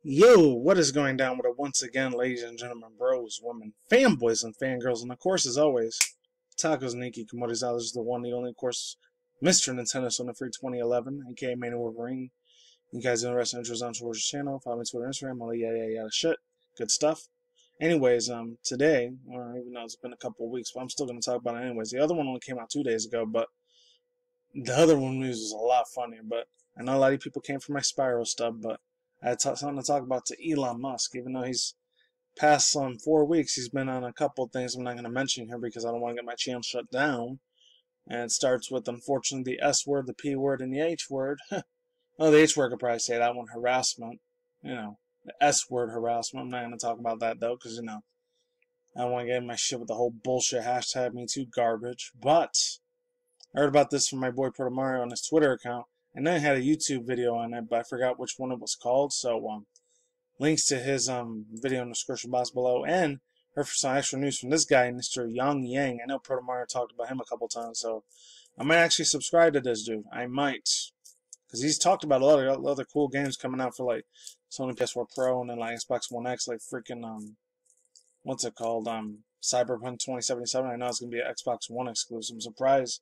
Yo, what is going down with it once again, ladies and gentlemen, bros, women, fanboys, and fangirls, and of course, as always, Tacos Nikki Komorizawa is the one, the only, of course, Mr. Nintendo Sony Free 2011, aka Manuel Wolverine. You guys interested in intros on towards the channel, follow me on Twitter, Instagram, all the yada shit, good stuff. Anyways, today, or even though it's been a couple of weeks, but I'm still going to talk about it anyways. The other one only came out 2 days ago, but the other one news was a lot funnier, but I know a lot of people came for my Spyro stub, but I had something to talk about to Elon Musk, even though he's past 4 weeks, he's been on a couple of things I'm not going to mention here because I don't want to get my channel shut down. And it starts with, unfortunately, the S word, the P word, and the H word. Well, the H word could probably say that one, harassment. The S word, harassment. I'm not going to talk about that, though, because, I don't want to get in my shit with the whole bullshit hashtag Me Too garbage. But I heard about this from my boy Proto Mario on his Twitter account, and then I had a YouTube video on it, but I forgot which one it was called, so, links to his video in the description box below, and heard some extra news from this guy, Mr. Yang Yang. I know Proto Mario talked about him a couple times, so I might actually subscribe to this dude. I might, because he's talked about a lot of other cool games coming out for like Sony PS4 Pro and then like Xbox One X, like freaking what's it called, Cyberpunk 2077. I know it's gonna be an Xbox One exclusive. I'm surprised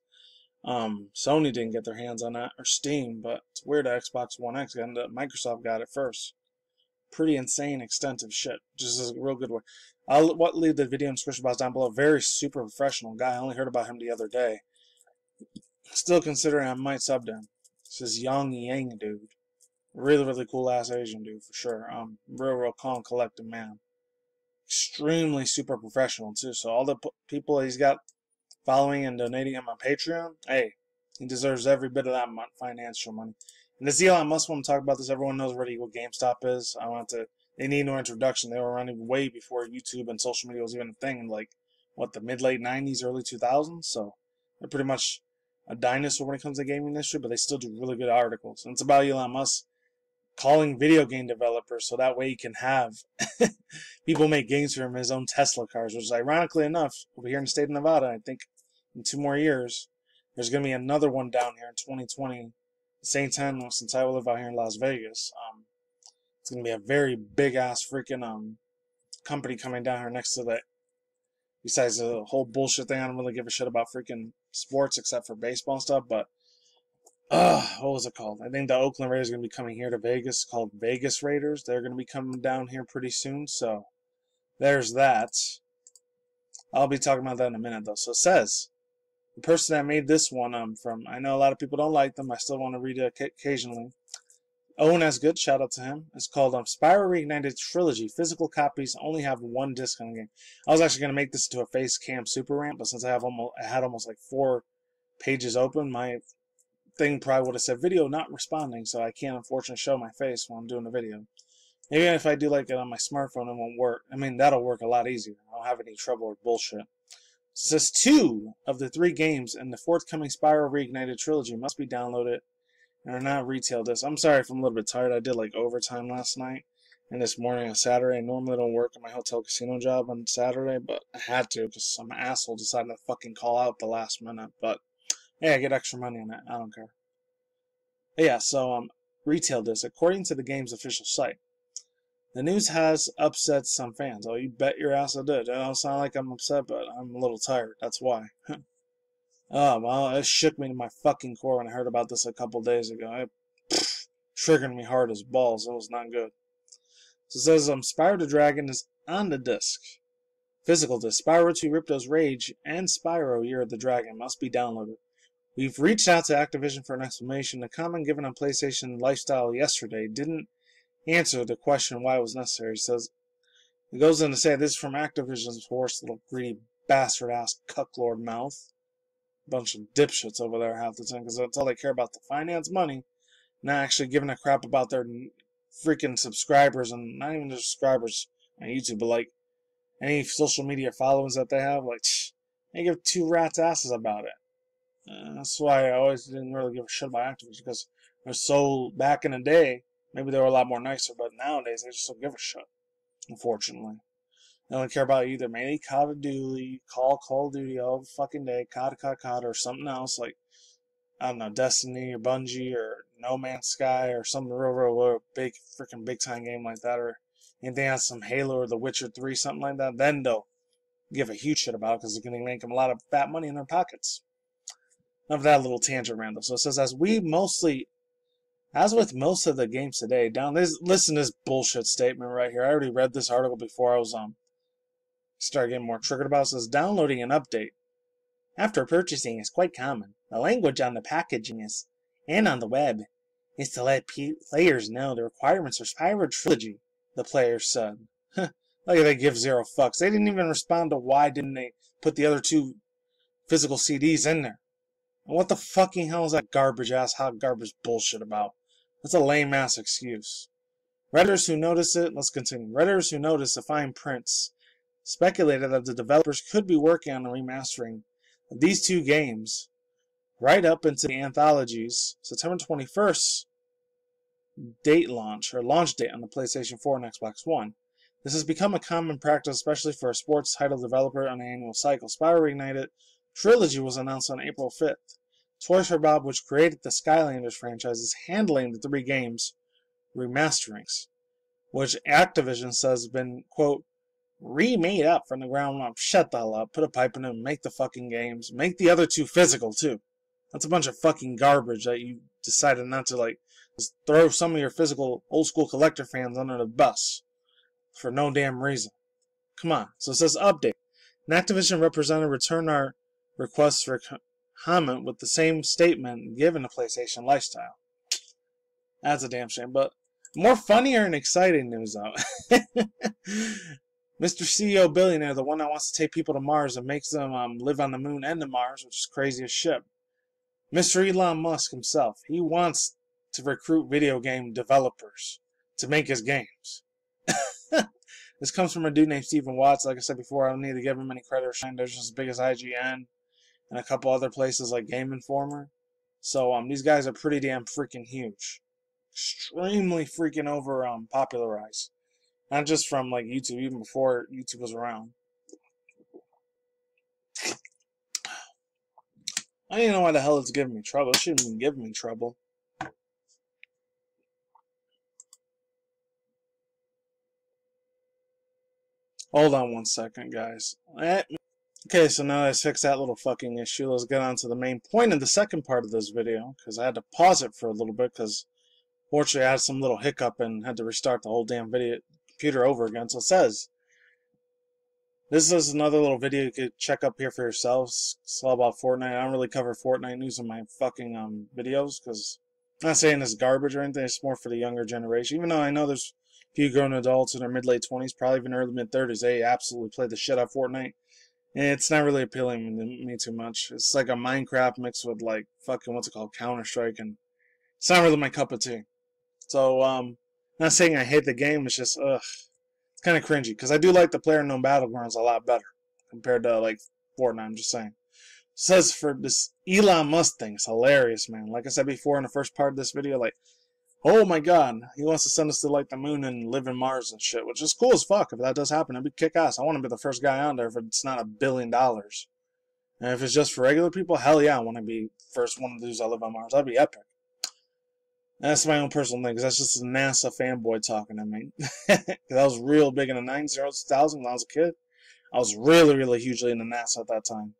Sony didn't get their hands on that, or Steam, but it's weird that Xbox One X ended up Microsoft got it first. Pretty insane extent of shit. Just a real good way. I'll leave the video in the description box down below. Very super professional guy. I only heard about him the other day. Still considering I might sub to him. This is Yang Yang dude. Really cool ass Asian dude for sure. Real calm, collected man. Extremely super professional too. So all the people he's got following and donating him on Patreon, hey, he deserves every bit of that financial money. And this Elon Musk, when I'm talking about this, everyone knows what GameStop is. They need no introduction. They were running way before YouTube and social media was even a thing in like, the mid-late 90s, early 2000s. So they're pretty much a dinosaur when it comes to the gaming industry, but they still do really good articles. And it's about Elon Musk calling video game developers so that way he can have people make games for him in his own Tesla cars, which is ironically enough, over here in the state of Nevada, I think in 2 more years, there's going to be another one down here in 2020, the same time since I live out here in Las Vegas. It's going to be a very big ass freaking company coming down here next to that. Besides the whole bullshit thing, I don't really give a shit about freaking sports except for baseball and stuff, but what was it called? I think the Oakland Raiders are going to be coming here to Vegas, called Vegas Raiders. They're going to be coming down here pretty soon, so there's that. I'll be talking about that in a minute, though. So it says, the person that made this one, I know a lot of people don't like them. I still want to read it occasionally. Owen as good, shout out to him. It's called Spyro Reignited Trilogy. Physical copies only have one disc on the game. I was actually going to make this into a face cam super rant, but since I had almost like 4 pages open, my thing probably would have said video not responding, so I can't unfortunately show my face when I'm doing the video. Maybe if I do like it on my smartphone, it won't work. I mean, that'll work a lot easier. I don't have any trouble with bullshit. It says 2 of the 3 games in the forthcoming Spyro Reignited trilogy must be downloaded and are not retail discs. I'm sorry if I'm a little bit tired. I did like overtime last night and this morning on Saturday. I normally don't work at my hotel casino job on Saturday, but I had to because some asshole decided to fucking call out the last minute. But hey, I get extra money on it. I don't care. But yeah, so retail discs. According to the game's official site, the news has upset some fans. Oh, you bet your ass I did. It don't sound like I'm upset, but I'm a little tired. That's why. Oh, well, it shook me to my fucking core when I heard about this a couple days ago. It triggered me hard as balls. It was not good. So it says, Spyro the Dragon is on the disc. Physical disc. Spyro 2 Ripto's Rage and Spyro Year of the Dragon must be downloaded. We've reached out to Activision for an explanation. The comment given on PlayStation Lifestyle yesterday didn't answer the question why it was necessary. It says, it goes on to say, this is from Activision's horse, little greedy bastard ass cucklord mouth. Bunch of dipshits over there half the time because that's all they care about, the finance money, not actually giving a crap about their freaking subscribers, and not even the subscribers on YouTube, but like any social media followers that they have, like they give 2 rats asses about it. That's why I always didn't really give a shit about Activision, because they're so, back in the day, maybe they were a lot more nicer, but nowadays they just don't give a shit, unfortunately. They don't care about either mainly Call of Duty, Call of Duty all fucking day, COD, or something else like, I don't know, Destiny or Bungie or No Man's Sky or some real big freaking big time game like that, or anything has some Halo or The Witcher 3, something like that, then they'll give a huge shit about it because it's going to make them a lot of fat money in their pockets. Enough of that little tangent, Randall. So it says, as with most of the games today, listen to this bullshit statement right here. I already read this article before I was started getting more triggered about it. It says, downloading an update after purchasing is quite common. The language on the packaging and on the web is to let players know the requirements for Spyro trilogy, the players said. Like they give zero fucks. They didn't even respond to why didn't they put the other 2 physical CDs in there. And what the fucking hell is that garbage-ass hot garbage bullshit about? That's a lame-ass excuse. Redditors who notice it, let's continue. Redditors who notice the fine prints speculated that the developers could be working on a remastering of these 2 games right up into the anthology's September 21st launch date on the PlayStation 4 and Xbox One. This has become a common practice, especially for a sports title developer on an annual cycle. Spyro Reignited Trilogy was announced on April 5th. Toys for Bob, which created the Skylanders franchise, is handling the 3 games' remasterings, which Activision says have been, quote, remade up from the ground up. Shut the hell up. Put a pipe in them. Make the fucking games. Make the other 2 physical, too. That's a bunch of fucking garbage that you decided not to, like, just throw some of your physical old school collector fans under the bus for no damn reason. Come on. So it says update. An Activision representative returned our request for comment with the same statement given to PlayStation Lifestyle. That's a damn shame. But more funnier and exciting news, though. Mr. CEO Billionaire, the one that wants to take people to Mars and makes them live on the moon and to Mars, which is crazy as shit. Mr. Elon Musk himself, he wants to recruit video game developers to make his games. This comes from a dude named Stephen Watts. Like I said before, I don't need to give him any credit or shine. They're just as big as IGN and a couple other places like Game Informer. So these guys are pretty damn freaking huge. Extremely freaking over popularized. Not just from like YouTube, even before YouTube was around. I don't even know why the hell it's giving me trouble. It shouldn't even give me trouble. Hold on one second, guys. Okay, so now I fixed that little fucking issue. Let's get on to the main point of the second part of this video, because I had to pause it for a little bit, because fortunately I had some little hiccup and had to restart the whole damn computer over again. So it says, this is another little video you could check up here for yourselves. It's all about Fortnite. I don't really cover Fortnite news in my fucking videos, because I'm not saying it's garbage or anything. It's more for the younger generation. Even though I know there's a few grown adults in their mid-late 20s, probably even early mid-30s, they absolutely play the shit out of Fortnite. And it's not really appealing to me too much. It's like a Minecraft mixed with like fucking, what's it called, Counter-Strike, and it's not really my cup of tea. So, not saying I hate the game, it's just, it's kind of cringy, because I do like the PlayerUnknown Battlegrounds a lot better compared to, like, Fortnite, I'm just saying. It says for this Elon Musk thing, it's hilarious, man. Like I said before in the first part of this video, like, oh my god, he wants to send us to, like, the moon and live in Mars and shit, which is cool as fuck. If that does happen, it'd be kick-ass. I want to be the first guy on there if it's not $1 billion. And if it's just for regular people, hell yeah, I want to be first one of those that live on Mars. That'd be epic. That's my own personal thing, because that's just a NASA fanboy talking to me. Because I was real big in the 90s, 2000 when I was a kid. I was really hugely into NASA at that time.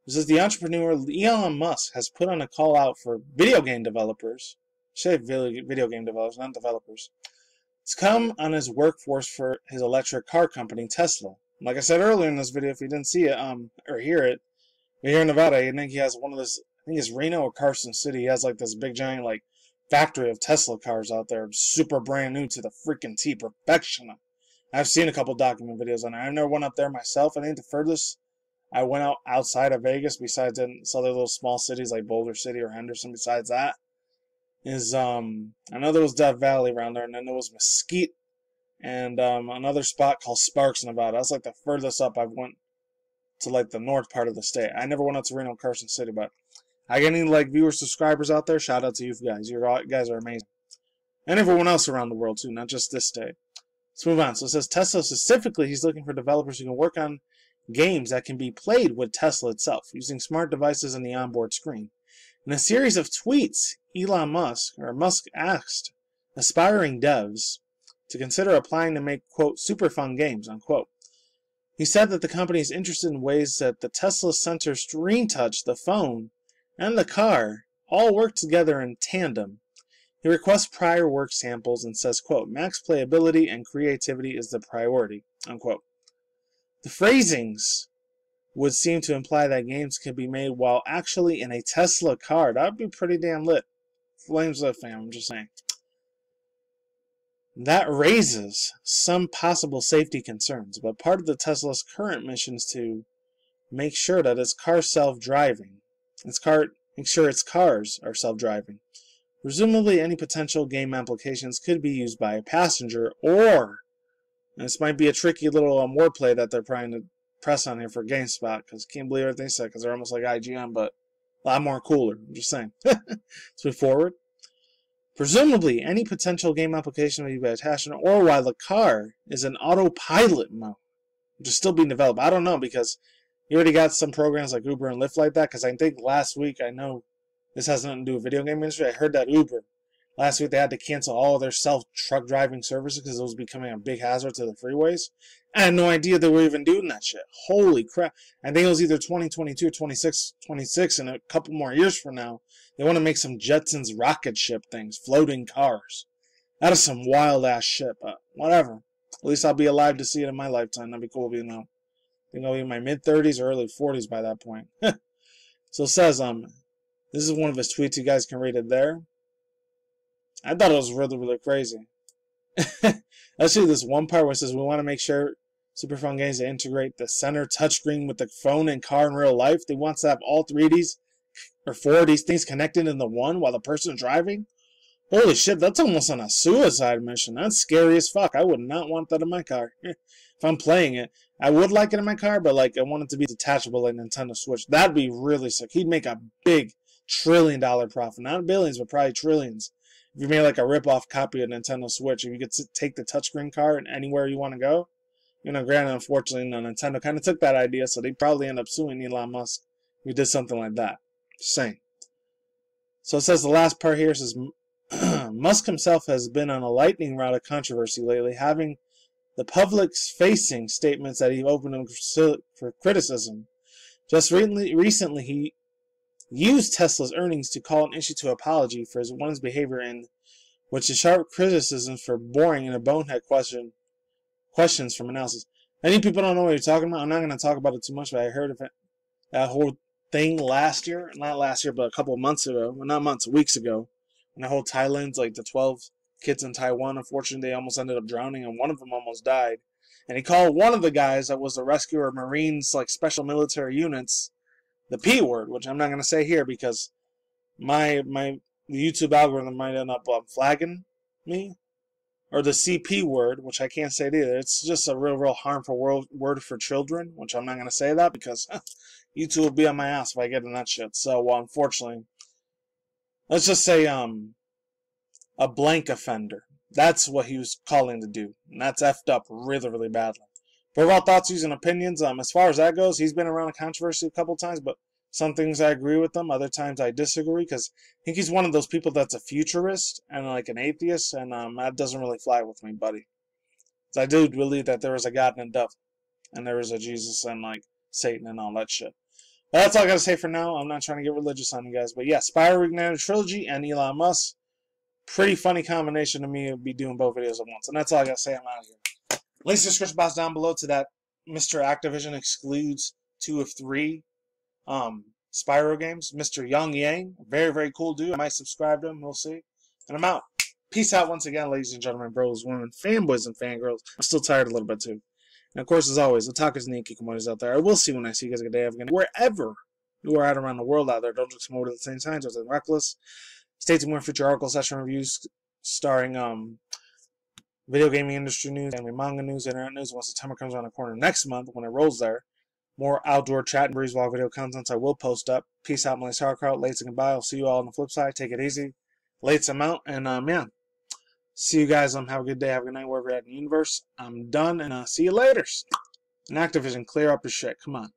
This is the entrepreneur Elon Musk has put on a call out for video game developers. Say video game developers, not developers. It's come on his workforce for his electric car company, Tesla. Like I said earlier in this video, if you didn't see it or hear it, here in Nevada, I think he has one of this, I think it's Reno or Carson City. He has like this big giant like factory of Tesla cars out there, super brand new to the freaking T, perfection. I've seen a couple document videos on it. I've never went up there myself. I think the furthest I went outside of Vegas, besides in some other little small cities like Boulder City or Henderson, besides that, is I know there was Death Valley around there, and then there was Mesquite, and another spot called Sparks, Nevada. That's like the furthest up I've went to, like the north part of the state. I never went up to Reno, Carson City, but I got any like viewers, subscribers out there? Shout out to you guys. You guys are amazing, and everyone else around the world too, not just this state. Let's move on. So it says Tesla specifically, he's looking for developers who can work on games that can be played with Tesla itself, using smart devices and the onboard screen. In a series of tweets, Musk asked aspiring devs to consider applying to make, quote, super fun games, unquote. He said that the company is interested in ways that the Tesla Center Screen Touch, the phone, and the car all work together in tandem. He requests prior work samples and says, quote, max playability and creativity is the priority, unquote. The phrasings would seem to imply that games can be made while actually in a Tesla car. That would be pretty damn lit. Flames up, fam, I'm just saying. That raises some possible safety concerns, but part of the Tesla's current mission is to make sure that its cars self-driving. Make sure its cars are self-driving. Presumably, any potential game applications could be used by a passenger, or this might be a tricky little wordplay that they're trying to press on here for GameSpot, because can't believe everything they said, because they're almost like IGN, but a lot more cooler. I'm just saying. Let's move forward. Presumably, any potential game application may be attached, or while the car is in autopilot mode, which is still being developed. I don't know, because you already got some programs like Uber and Lyft like that, because I think last week, I know this has nothing to do with video game industry, I heard that Uber, last week they had to cancel all of their self-truck driving services because it was becoming a big hazard to the freeways. I had no idea they were even doing that shit. Holy crap. I think it was either 2022 or 26, and a couple more years from now, they want to make some Jetsons rocket ship things, floating cars. That is some wild-ass shit, but whatever. At least I'll be alive to see it in my lifetime. That'd be cool, you know. I think I'll be in my mid-30s or early 40s by that point. So it says, this is one of his tweets. You guys can read it there. I thought it was really, really crazy. Actually, this one part where it says, we want to make sure super fun games that integrate the center touchscreen with the phone and car in real life. They want to have all 3Ds or 4 of these things connected in the one while the person's driving. Holy shit, that's almost on a suicide mission. That's scary as fuck. I would not want that in my car. If I'm playing it, I would like it in my car, but like I want it to be detachable like Nintendo Switch. That'd be really sick. He'd make a big $1 trillion profit. Not billions, but probably trillions. If you made like a rip-off copy of Nintendo Switch, if you could take the touchscreen car and anywhere you want to go. You know, granted, unfortunately, Nintendo kind of took that idea, so they'd probably end up suing Elon Musk if he did something like that. Just saying. So it says the last part here says, Musk himself has been on a lightning rod of controversy lately, having the public's facing statements that he opened for criticism. Just recently, he used Tesla's earnings to call an issue to apology for his behavior, in which is sharp criticisms for boring and a bonehead questions from analysis. Many people don't know what you're talking about. I'm not going to talk about it too much, but I heard of it, that whole thing last year. Not last year, but a couple of months ago. Well, not months, weeks ago. And the whole Thailand's, like the 12 kids in Taiwan, unfortunately, they almost ended up drowning, and one of them almost died. And he called one of the guys that was the rescuer of Marines, like special military units, the P word, which I'm not going to say here because my YouTube algorithm might end up flagging me. Or the CP word, which I can't say it either. It's just a real harmful word for children, which I'm not going to say that because YouTube will be on my ass if I get in that shit. So, unfortunately, let's just say a blank offender. That's what he was calling to do. And that's effed up really, really badly. But about thoughts, views, and opinions, as far as that goes, he's been around a controversy a couple times, but some things I agree with him, other times I disagree, because I think he's one of those people that's a futurist and like an atheist, and that doesn't really fly with me, buddy. Because I do believe that there is a God and a devil, and there is a Jesus and like Satan and all that shit. But that's all I gotta say for now. I'm not trying to get religious on you guys, but yeah, Spyro Ignited Trilogy and Elon Musk, pretty funny combination to me to be doing both videos at once, and that's all I gotta say. I'm out of here. Links in the description box down below to that Mr. Activision excludes 2 of 3 Spyro games. Mr. Young Yang, very, very cool dude. I might subscribe to him, we'll see. And I'm out. Peace out once again, ladies and gentlemen, bros, women, fanboys, and fangirls. I'm still tired a little bit too. And of course, as always, the talkers and the Kikomoris out there. I will see when I see you guys. Good day, have a good night. Wherever you are at around the world out there, don't just come over to the same time, just reckless. Stay tuned for future article session reviews starring video gaming industry news, anime manga news, internet news. Once the timer comes around the corner next month, when it rolls there, more outdoor chat and breeze vlog video content I will post up. Peace out, my sauerkraut. Lates and goodbye. I'll see you all on the flip side. Take it easy. Lates, I'm out. And, yeah. See you guys. Have a good day. Have a good night wherever you're at in the universe. I'm done. And see you later. And Activision, clear up your shit. Come on.